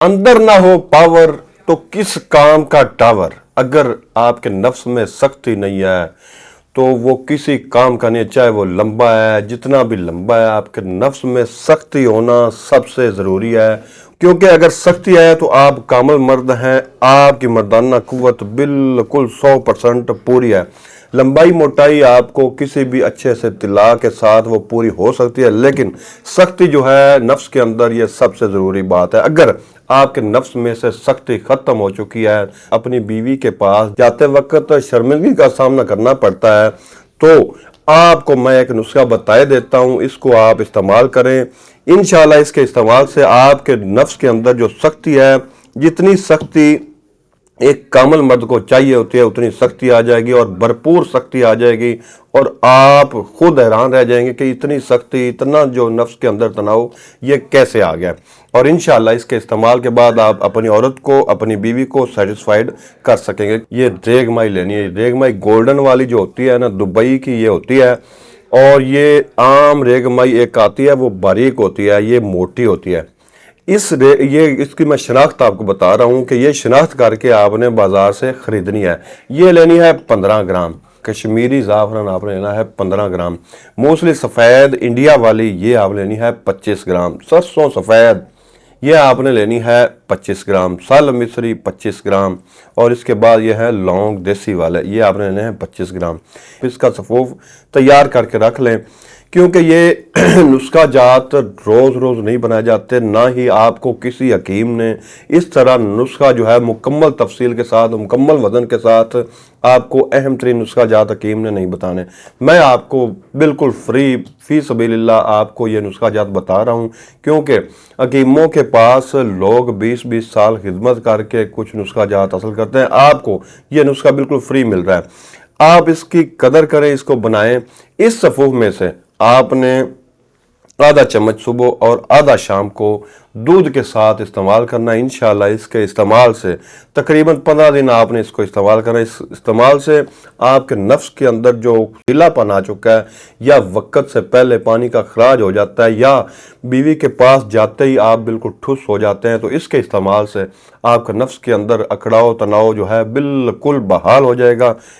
اندر نہ ہو پاور تو کس کام کا ٹاور۔ اگر آپ کے نفس میں سختی نہیں ہے تو وہ کسی کام کا نہیں ہے، چاہے وہ لمبا ہے، جتنا بھی لمبا ہے۔ آپ کے نفس میں سختی ہونا سب سے ضروری ہے، کیونکہ اگر سختی ہے تو آپ کامل مرد ہیں، آپ کی مردانہ قوت بالکل 100% پوری ہے۔ لمبائی موٹائی آپ کو کسی بھی اچھے سے طلا کے ساتھ وہ پوری ہو سکتی ہے، لیکن سختی جو ہے نفس کے اندر، یہ سب سے ضروری بات ہے۔ اگر آپ کے نفس میں سے سختی ختم ہو چکی ہے، اپنی بیوی کے پاس جاتے وقت شرمندگی کا سامنا کرنا پڑتا ہے، تو آپ کو میں ایک نسخہ بتائے دیتا ہوں، اس کو آپ استعمال کریں۔ انشاءاللہ اس کے استعمال سے آپ کے نفس کے اندر جو سختی ہے، جتنی سختی ایک کامل مرد کو چاہیے ہوتی ہے اتنی سختی آ جائے گی، اور بھرپور سختی آ جائے گی، اور آپ خود حیران رہ جائیں گے کہ اتنی سختی، اتنا جو نفس کے اندر تناؤ، یہ کیسے آ گیا۔ اور انشاءاللہ اس کے استعمال کے بعد آپ اپنی عورت کو، اپنی بیوی کو سیٹسفائیڈ کر سکیں گے۔ یہ ریگ مائی لینی ہے، ریگ مائی گولڈن والی جو ہوتی ہے نا، دبئی کی یہ ہوتی ہے، اور یہ عام ریگ مائی ایک آتی ہے، وہ باریک ہوتی ہے، یہ موٹی ہوتی ہے۔ اس کی میں شناخت آپ کو بتا رہا ہوں کہ یہ شناخت کر کے آپ نے بازار سے خریدنی ہے۔ یہ لینی ہے 15 گرام کشمیری زعفران، آپ نے لینا ہے 15 گرام۔ موصلی سفید انڈیا والی یہ آپ لینی ہے 25 گرام۔ سرسوں سفید یہ آپ نے لینی ہے 25 گرام۔ سال مصری 25 گرام، اور اس کے بعد یہ ہے لونگ دیسی والے، یہ آپ نے لینے ہیں 25 گرام۔ اس کا صفوف تیار کر کے رکھ لیں، کیونکہ یہ نسخہ جات روز روز نہیں بنائے جاتے، نہ ہی آپ کو کسی حکیم نے اس طرح نسخہ جو ہے مکمل تفصیل کے ساتھ، مکمل وزن کے ساتھ آپ کو اہم ترین نسخہ جات حکیم نے نہیں بتانے۔ میں آپ کو بالکل فری فی سبیل اللہ آپ کو یہ نسخہ جات بتا رہا ہوں، کیونکہ حکیموں کے پاس لوگ 20-20 سال خدمت کر کے کچھ نسخہ جات حاصل کرتے ہیں، آپ کو یہ نسخہ بالکل فری مل رہا ہے۔ آپ اس کی قدر کریں، اس کو بنائیں۔ اس صفوف میں سے آپ نے آدھا چمچ صبح اور آدھا شام کو دودھ کے ساتھ استعمال کرنا ہے۔ انشاءاللہ اس کے استعمال سے تقریباً 15 دن آپ نے اس کو استعمال کرنا ہے۔ اس استعمال سے آپ کے نفس کے اندر جو ڈھیلا پن آ چکا ہے، یا وقت سے پہلے پانی کا اخراج ہو جاتا ہے، یا بیوی کے پاس جاتے ہی آپ بالکل ٹھس ہو جاتے ہیں، تو اس کے استعمال سے آپ کے نفس کے اندر اکڑاؤ تناؤ جو ہے بالکل بحال ہو جائے گا۔